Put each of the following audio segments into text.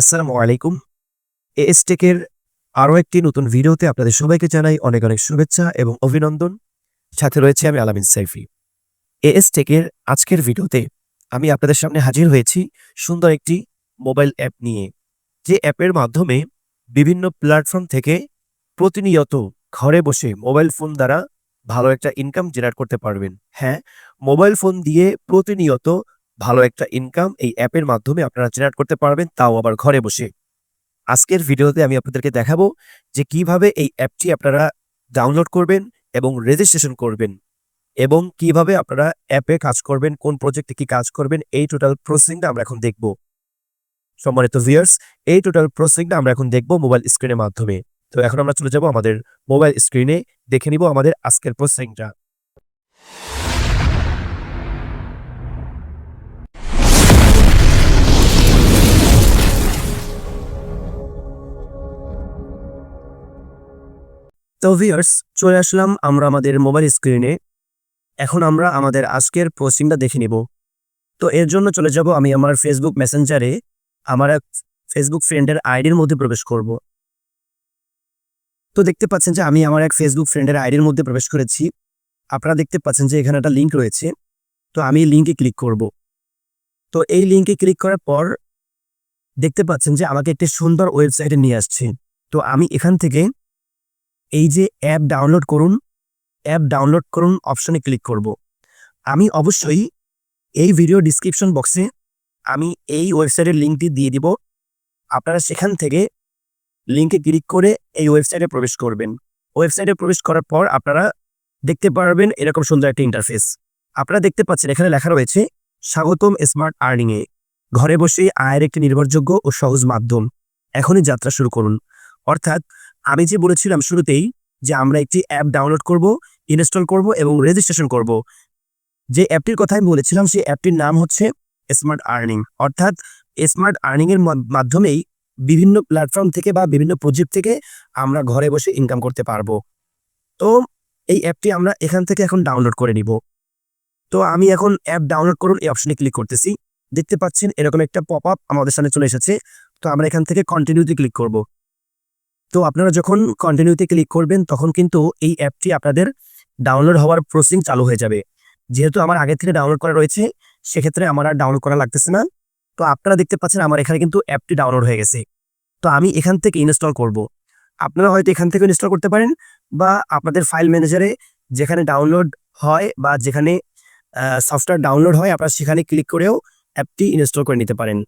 আসসালামু আলাইকুম। এএস টেকের আরো একটি নতুন ভিডিওতে আপনাদের সবাইকে জানাই অনেক অনেক শুভেচ্ছা এবং অভিনন্দন। সাথে রয়েছে আমি আলামিন সাইফি। এএস টেকের আজকের ভিডিওতে আমি আপনাদের সামনে হাজির হয়েছি সুন্দর একটি মোবাইল অ্যাপ নিয়ে। যে অ্যাপের মাধ্যমে বিভিন্ন প্ল্যাটফর্ম থেকে প্রতিনিয়ত ঘরে বসে মোবাইল ফোন দ্বারা ভালো একটা ইনকাম জেনারেট করতে পারবেন। হ্যাঁ, মোবাইল ফোন দিয়ে প্রতিনিয়ত ভালো একটা ইনকাম এই অ্যাপের মাধ্যমে আপনারা জেনারেট করতে পারবেন, তাও আবার ঘরে বসে। আজকের ভিডিওতে আমি আপনাদেরকে দেখাবো যে কিভাবে এই অ্যাপটি আপনারা ডাউনলোড করবেন এবং রেজিস্ট্রেশন করবেন এবং কিভাবে আপনারা অ্যাপে কাজ করবেন, কোন প্রজেক্টে কি কাজ করবেন, এই টোটাল প্রসেসিংটা আমরা এখন দেখব। সম্মানিত ভিউয়ার্স, এই টোটাল প্রসেসিংটা আমরা এখন দেখব মোবাইল স্ক্রিনের মাধ্যমে। তো এখন আমরা চলে যাব আমাদের মোবাইল স্ক্রিনে, দেখে নিব আমাদের আজকের প্রসেসিংটা। তো ভিউয়ার্স, চলে আসলাম আমরা আমাদের মোবাইল স্ক্রিনে। এখন আমরা আমাদের আজকের প্রসেসিংটা দেখে নিব। তো এর জন্য চলে যাব আমি আমার ফেসবুক মেসেঞ্জারে আমার এক ফেসবুক ফ্রেন্ডের আইডির মধ্যে প্রবেশ করব। তো দেখতে পাচ্ছেন যে আমি আমার এক ফেসবুক ফ্রেন্ডের আইডির মধ্যে প্রবেশ করেছি। আপনারা দেখতে পাচ্ছেন যে এখানে একটা লিঙ্ক রয়েছে। তো আমি লিঙ্কে ক্লিক করব। তো এই লিঙ্কে ক্লিক করার পর দেখতে পাচ্ছেন যে আমাকে একটি সুন্দর ওয়েবসাইটে নিয়ে আসছে। তো আমি এখান থেকে এই যে অ্যাপ ডাউনলোড করুন অপশনে ক্লিক করব। আমি অবশ্যই এই ভিডিও ডিসক্রিপশন বক্সে আমি এই ওয়েবসাইটের লিঙ্কটি দিয়ে দিব। আপনারা সেখান থেকে লিঙ্কে ক্লিক করে এই ওয়েবসাইটে প্রবেশ করবেন। ওয়েবসাইটে প্রবেশ করার পর আপনারা দেখতে পারবেন এরকম সুন্দর একটা ইন্টারফেস। আপনারা দেখতে পাচ্ছেন এখানে লেখা রয়েছে স্বাগতম স্মার্ট আর্নিংয়ে, ঘরে বসে আয়ের একটি নির্ভরযোগ্য ও সহজ মাধ্যম, এখনই যাত্রা শুরু করুন। অর্থাৎ আমি যে বলেছিলাম শুরুতেই যে আমরা একটি অ্যাপ ডাউনলোড করব, ইনস্টল করব এবং রেজিস্ট্রেশন করব, যে অ্যাপটির কথা আমি বলেছিলাম সেই অ্যাপটির নাম হচ্ছে স্মার্ট আর্নিং। অর্থাৎ স্মার্ট আর্নিং এর মাধ্যমেই বিভিন্ন প্ল্যাটফর্ম থেকে বা বিভিন্ন প্রজেক্ট থেকে আমরা ঘরে বসে ইনকাম করতে পারবো। তো এই অ্যাপটি আমরা এখান থেকে এখন ডাউনলোড করে নিব। তো আমি এখন অ্যাপ ডাউনলোড করুন এই অপশনে ক্লিক করতেছি। দেখতে পাচ্ছেন এরকম একটা পপ আপ আমাদের সামনে চলে এসেছে। তো আমরা এখান থেকে কন্টিনিউতে ক্লিক করব। তো আপনারা যখন কন্টিনিউতে ক্লিক করবেন তখন কিন্তু এই অ্যাপটি আপনাদের ডাউনলোড হওয়ার প্রসেসিং চালু হয়ে যাবে। যেহেতু আমার আগে থেকে ডাউনলোড করা রয়েছে সেক্ষেত্রে আমার আর ডাউনলোড করা লাগতেছে না। তো আপনারা দেখতে পাচ্ছেন আমার এখানে কিন্তু অ্যাপটি ডাউনলোড হয়ে গেছে। তো আমি এখান থেকে ইনস্টল করব। আপনারা হয়তো এখান থেকে ইনস্টল করতে পারেন বা আপনাদের ফাইল ম্যানেজারে যেখানে ডাউনলোড হয় বা যেখানে সফটওয়্যার ডাউনলোড হয় আপনারা সেখানে ক্লিক করেও অ্যাপটি ইনস্টল করে নিতে পারেন।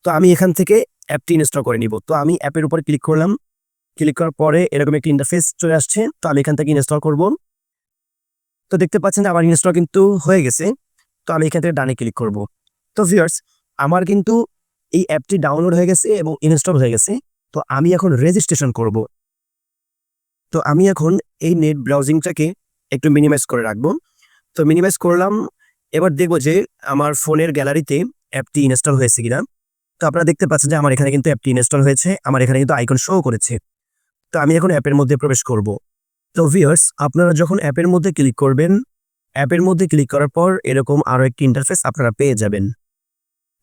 তো আমি এখান থেকে অ্যাপটি ইনস্টল করে নিব। তো আমি অ্যাপের উপর ক্লিক করলাম। ক্লিক করার পরে এরকম একটি ইন্টারফেস চলে আসছে। তো আমি এখান থেকে ইনস্টল করব। তো দেখতে পাচ্ছেন যে আমার ইনস্টল কিন্তু হয়ে গেছে। তো আমি এখান থেকে ডানে ক্লিক করব। তো ভিউয়ার্স, আমার কিন্তু এই অ্যাপটি ডাউনলোড হয়ে গেছে এবং ইনস্টল হয়ে গেছে। তো আমি এখন রেজিস্ট্রেশন করব। তো আমি এখন এই নেট ব্রাউজিংটাকে একটু মিনিমাইজ করে রাখবো। তো মিনিমাইজ করলাম। এবার দেখব যে আমার ফোনের গ্যালারিতে অ্যাপটি ইনস্টল হয়েছে কিনা। তো আপনারা দেখতে পাচ্ছেন যে আমার এখানে কিন্তু অ্যাপটি ইনস্টল হয়েছে, আমার এখানে কিন্তু আইকন শো করেছে। তো আমি এখন অ্যাপের মধ্যে প্রবেশ করব। তো ভিউয়ার্স, আপনারা যখন অ্যাপের মধ্যে ক্লিক করবেন, অ্যাপের মধ্যে ক্লিক করার পর এরকম আরো একটি ইন্টারফেস আপনারা পেয়ে যাবেন।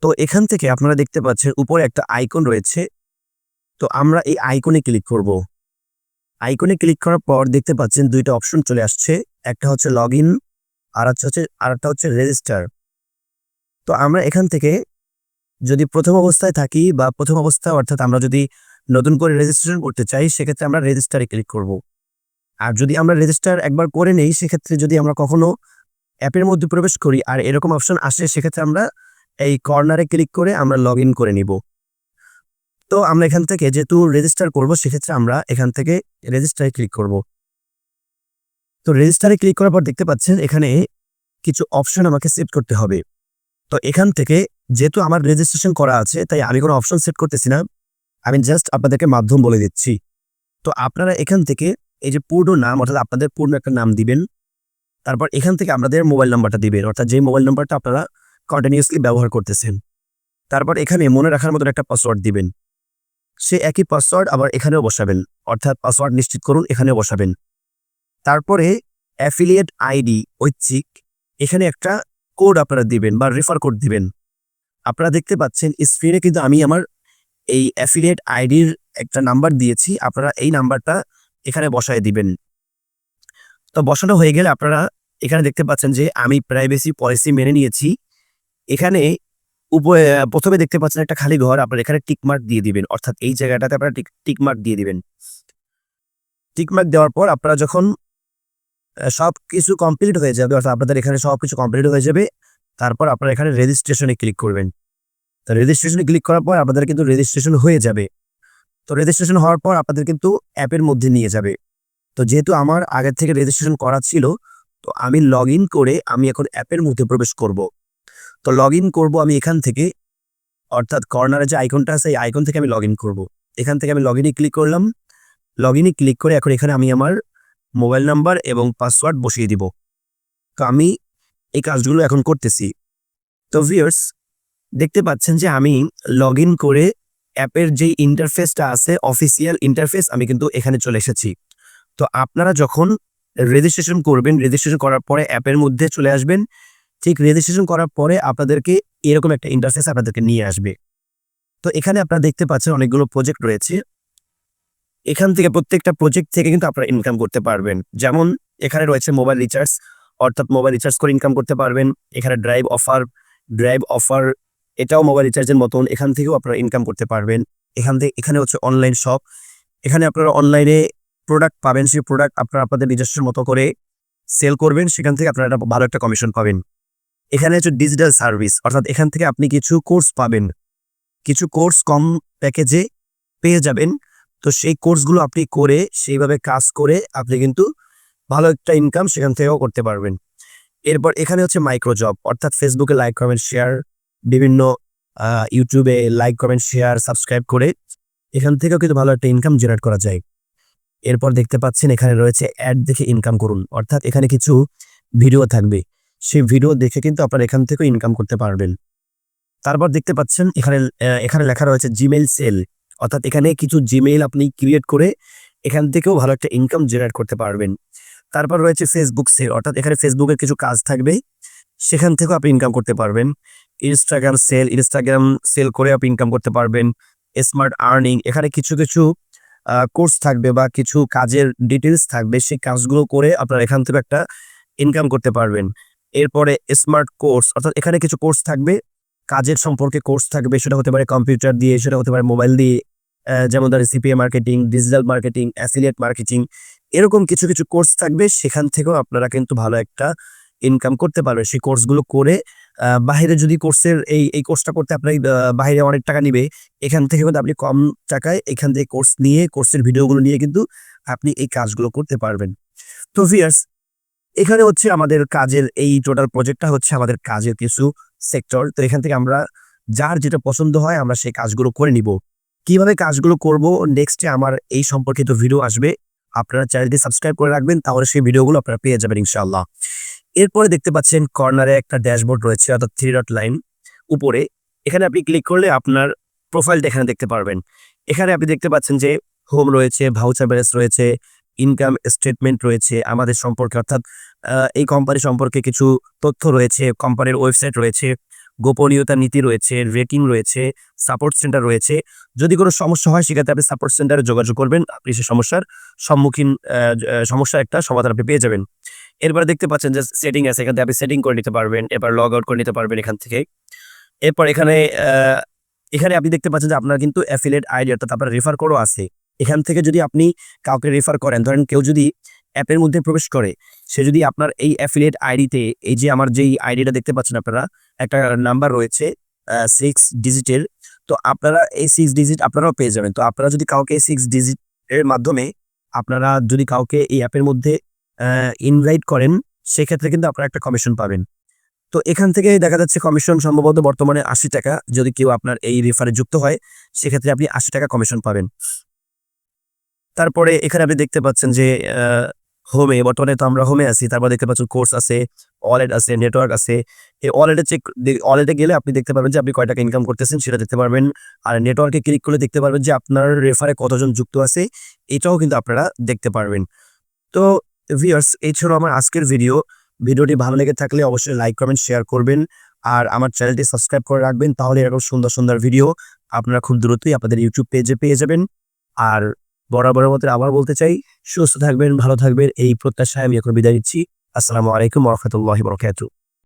তো এখান থেকে আপনারা দেখতে পাচ্ছেন উপরে একটা আইকন রয়েছে। তো আমরা এই আইকনে ক্লিক করব। আইকনে ক্লিক করার পর দেখতে পাচ্ছেন দুইটা অপশন চলে আসছে। একটা হচ্ছে লগ ইন আর আরেকটা হচ্ছে রেজিস্টার। তো আমরা এখান থেকে যদি প্রথম অবস্থায় থাকি বা প্রথম অবস্থায় অর্থাৎ আমরা যদি নতুন করে রেজিস্ট্রেশন করতে চাই সেক্ষেত্রে আমরা রেজিস্টারে ক্লিক করব। আর যদি আমরা রেজিস্টার একবার করে নেই সেক্ষেত্রে যদি আমরা কখনো অ্যাপের মধ্যে প্রবেশ করি আর এরকম অপশন আসে সেক্ষেত্রে আমরা এই কর্নারে ক্লিক করে আমরা লগ ইন করে নিব। তো আমরা এখান থেকে যেহেতু রেজিস্টার করব সেক্ষেত্রে আমরা এখান থেকে রেজিস্টারে ক্লিক করব। তো রেজিস্টারে ক্লিক করার পর দেখতে পাচ্ছেন এখানে কিছু অপশন আমাকে সেট করতে হবে। তো এখান থেকে যেহেতু আমার রেজিস্ট্রেশন করা আছে তাই আমি কোনো অপশন সেট করতেছি না, আমি জাস্ট আপনাদেরকে মাধ্যম বলে দিচ্ছি। তো আপনারা এখান থেকে এই যে পূর্ণ নাম অর্থাৎ আপনাদের পূর্ণ একটা নাম দিবেন। তারপর এখান থেকে আপনাদের মোবাইল নাম্বারটা দিবেন, অর্থাৎ যে মোবাইল নাম্বারটা আপনারা কন্টিনিউয়াসলি ব্যবহার করতেছেন। তারপর এখানে মনে রাখার মতো একটা পাসওয়ার্ড দিবেন। সে একই পাসওয়ার্ড আবার এখানেও বসাবেন, অর্থাৎ পাসওয়ার্ড নিশ্চিত করুন এখানেও বসাবেন। তারপরে অ্যাফিলিয়েট আইডি ঐচ্ছিক, এখানে একটা কোড আপনারা দিবেন বা রেফার কোড দিবেন। আপনারা দেখতে পাচ্ছেন স্ক্রিনে কিন্তু আমি আমার এই অ্যাফিলিয়েট আইডির একটা নাম্বার দিয়েছি, আপনারা এই নাম্বারটা এখানে বসায় দিবেন। তো বসানো হয়ে গেলে আপনারা এখানে দেখতে পাচ্ছেন যে আমি প্রাইভেসি পলিসি মেনে নিয়েছি। এখানে প্রথমে দেখতে পাচ্ছেন একটা খালি ঘর, আপনারা এখানে টিক মার্ক দিয়ে দিবেন। অর্থাৎ এই জায়গাটাতে আপনারা টিক মার্ক দিয়ে দিবেন। টিক মার্ক দেওয়ার পর আপনারা যখন সবকিছু কমপ্লিট হয়ে যাবে, অর্থাৎ আপনাদের এখানে সবকিছু কমপ্লিট হয়ে যাবে, তারপর আপনারা এখানে রেজিস্ট্রেশনে ক্লিক করবেন। তো রেজিস্ট্রেশনে ক্লিক করার পর আপনাদের কিন্তু রেজিস্ট্রেশন হয়ে যাবে। তো রেজিস্ট্রেশন হওয়ার পর আপনাদের কিন্তু অ্যাপের মধ্যে নিয়ে যাবে। তো যেহেতু আমার আগের থেকে রেজিস্ট্রেশন করা ছিল, তো আমি লগইন করে আমি এখন অ্যাপের মধ্যে প্রবেশ করব। তো লগইন করব আমি এখান থেকে, অর্থাৎ কর্নারে যে আইকনটা আছে এই আইকন থেকে আমি লগইন করব। এখান থেকে আমি লগইনে ক্লিক করলাম। লগইনে ক্লিক করে এখন এখানে আমি আমার মোবাইল নাম্বার এবং পাসওয়ার্ড বসিয়ে দিব। তো আমি এই কাজগুলো এখন করতেছি। তো ভিউয়ার্স, দেখতে পাচ্ছেন যে আমি লগইন করে অ্যাপের যে ইন্টারফেসটা আছে, অফিসিয়াল ইন্টারফেস, আমি কিন্তু এখানে চলে এসেছি। তো আপনারা যখন রেজিস্ট্রেশন করবেন, রেজিস্ট্রেশন করার পরে অ্যাপের মধ্যে চলে আসবেন। ঠিক রেজিস্ট্রেশন করার পরে আপনাদেরকে এরকম একটা ইন্টারফেস আপনাদেরকে নিয়ে আসবে। তো এখানে আপনারা দেখতে পাচ্ছেন অনেকগুলো প্রজেক্ট রয়েছে। এখান থেকে প্রত্যেকটা প্রজেক্ট থেকে কিন্তু আপনারা ইনকাম করতে পারবেন। যেমন এখানে রয়েছে মোবাইল রিচার্জ, অর্থাৎ মোবাইল রিচার্জ করে ইনকাম করতে পারবেন। এখানে ড্রাইভ অফার, এটাও মোবাইল রিচার্জের মতন, এখান থেকেও আপনারা ইনকাম করতে পারবেন। এখানে হচ্ছে অনলাইন শপ, এখানে আপনারা অনলাইনে প্রোডাক্ট পাবেন, সেই প্রোডাক্ট আপনারা আপনাদের নিজস্ব মতো করে সেল করবেন, সেখান থেকে আপনারা ভালো একটা কমিশন পাবেন। এখানে হচ্ছে ডিজিটাল সার্ভিস, অর্থাৎ এখান থেকে আপনি কিছু কোর্স পাবেন, কিছু কোর্স কম প্যাকেজে পেয়ে যাবেন। তো সেই কোর্সগুলো আপনি করে সেইভাবে কাজ করে আপনি কিন্তু ভালো একটা ইনকাম সেখান থেকেও করতে পারবেন। এরপর এখানে হচ্ছে মাইক্রো জব, অর্থাৎ ফেসবুকে লাইক কমেন্ট শেয়ার, বিভিন্ন ইউটিউবে লাইক কমেন্ট শেয়ার সাবস্ক্রাইব করে এখান থেকেও কিন্তু ভালো একটা ইনকাম জেনারেট করা যায়। এরপর দেখতে পাচ্ছেন এখানে রয়েছে অ্যাড দেখে ইনকাম করুন, অর্থাৎ এখানে কিছু ভিডিও থাকবে, সেই ভিডিও দেখে কিন্তু আপনারা এখান থেকেও ইনকাম করতে পারবেন। তারপর দেখতে পাচ্ছেন এখানে লেখা রয়েছে জিমেইল সেল, অর্থাৎ এখানে কিছু জিমেইল আপনি ক্রিয়েট করে এখান থেকেও ভালো একটা ইনকাম জেনারেট করতে পারবেন। তারপর রয়েছে ফেসবুক সেল, অর্থাৎ এখানে ফেসবুকের কিছু কাজ থাকবে, সেখান থেকেও আপনি ইনকাম করতে পারবেন। ইনস্টাগ্রাম সেল করে আপনি ইনকাম করতে পারবেন। স্মার্ট আর্নিং, এখানে কিছু কিছু কোর্স থাকবে বা কিছু কাজের ডিটেলস থাকবে, সেই কাজগুলো করে আপনারা এখান থেকে একটা ইনকাম করতে পারবেন। এরপরে স্মার্ট কোর্স, অর্থাৎ এখানে কিছু কোর্স থাকবে, কাজের সম্পর্কে কোর্স থাকবে, সেটা হতে পারে কম্পিউটার দিয়ে, সেটা হতে পারে মোবাইল দিয়ে, যেমন ধরেন CPA marketing, digital marketing, affiliate marketing, এরকম কিছু কিছু কোর্স থাকবে, সেখান থেকেও আপনারা কিন্তু ভালো একটা ইনকাম করতে পারবেন। সেই কোর্সগুলো করে বাহিরে যদি কোর্সের এই কোর্সটা করতে আপনার বাহিরে অনেক টাকা নিবে, এখান থেকে কিন্তু আপনি কম টাকায় এখান থেকে কোর্স নিয়ে, কোর্সের ভিডিওগুলো নিয়ে কিন্তু আপনি এই কাজগুলো করতে পারবেন। তো ভিউয়ার্স, এখানে হচ্ছে আমাদের কাজের এই টোটাল প্রজেক্টটা হচ্ছে আমাদের কাজের কিছু সেক্টর। তো এখান থেকে আমরা যার যেটা পছন্দ হয় আমরা সেই কাজগুলো করে নিব। কিভাবে কাজগুলো করব নেক্সটে আমার এই সম্পর্কিত ভিডিও আসবে, আপনারা চ্যানেলটি সাবস্ক্রাইব করে রাখবেন, তাহলে সেই ভিডিওগুলো আপনারা পেয়ে যাবেন ইনশাআল্লাহ। এরপরে দেখতে পাচ্ছেন কর্নারে একটা ড্যাশবোর্ড রয়েছে, অর্থাৎ 3 ডট লাইন উপরে, এখানে আপনি ক্লিক করলে আপনার প্রোফাইলটা এখানে দেখতে পারবেন। এখানে আপনি দেখতে পাচ্ছেন যে হোম রয়েছে, ভাউচার ব্যালেন্স রয়েছে, ইনকাম স্টেটমেন্ট রয়েছে আমাদের সম্পর্কে, অর্থাৎ এই কোম্পানি সম্পর্কে কিছু তথ্য রয়েছে, কোম্পানির ওয়েবসাইট রয়েছে, গোপনীয়তা নীতি রয়েছে, রেটিং রয়েছে, সাপোর্ট সেন্টার রয়েছে। যদি কোনো সমস্যা হয় সেক্ষেত্রে আপনি সাপোর্ট সেন্টারে যোগাযোগ করবেন, আপনি সেই সমস্যার সমস্যার একটা সমাধান আপনি পেয়ে যাবেন। এরপরে দেখতে পাচ্ছেন যে সেটিং আছে, এখান থেকে আপনি সেটিং করে নিতে পারবেন, এরপর লগ আউট করে নিতে পারবেন এখান থেকে। এরপর এখানে আপনি দেখতে পাচ্ছেন যে আপনার কিন্তু অ্যাফিলিয়েট আইডি, অর্থাৎ আপনার রেফার কোডও আছে। এখান থেকে যদি আপনি কাউকে রেফার করেন, ধরেন কেউ যদি অ্যাপের মধ্যে প্রবেশ করে, সে যদি আপনার এই অ্যাফিলিয়েট আইডিতে, এই যে আমার যেই আইডিটা দেখতে পাচ্ছেন আপনারা, একটা নাম্বার রয়েছে 6 ডিজিটের, তো আপনারা এই 6 ডিজিট আপনারাও পেয়ে যাবেন। তো আপনারা যদি কাউকে 6 ডিজিট এর মাধ্যমে আপনারা যদি কাউকে এই অ্যাপের মধ্যে ইনভাইট করেন, সেক্ষেত্রে কিন্তু আপনারা একটা কমিশন পাবেন। তো এখান থেকে দেখা যাচ্ছে কমিশন সম্ভবত বর্তমানে 80 টাকা, যদি কেউ আপনার এই রেফারে যুক্ত হয় সেক্ষেত্রে আপনি 80 টাকা কমিশন পাবেন। তারপরে এখানে আপনি দেখতে পাচ্ছেন যে হোমে, বর্তমানে তো আমরা হোমে আছি, তারপর দেখতে পাচ্ছেন কোর্স আছে, ওয়ালেট আছে, নেটওয়ার্ক আছে। এই ওয়ালেটে গেলে আপনি দেখতে পারবেন যে আপনি কয় টাকা ইনকাম করতেছেন সেটা দেখতে পারবেন। আর নেটওয়ার্কে ক্লিক করলে দেখতে পারবেন যে আপনার রেফারে কতজন যুক্ত আছে, এটাও কিন্তু আপনারা দেখতে পারবেন। তো ভিউয়ার্স, এই ছিল আমার আজকের ভিডিওটি ভালো লেগে থাকলে অবশ্যই লাইক কমেন্ট শেয়ার করবেন। আর আমার চ্যানেলটি সাবস্ক্রাইব করে রাখবেন, তাহলে এরকম সুন্দর সুন্দর ভিডিও আপনারা খুব দ্রুতই আপনাদের ইউটিউব পেজে পেয়ে যাবেন। আর বরাবরের মতো আবার বলতে চাই, সুস্থ থাকবেন, ভালো থাকবেন, এই প্রত্যাশায় আমি এখন বিদায় নিচ্ছি। আসসালামু আলাইকুম ওয়া রাহমাতুল্লাহি ওয়া বারাকাতুহু।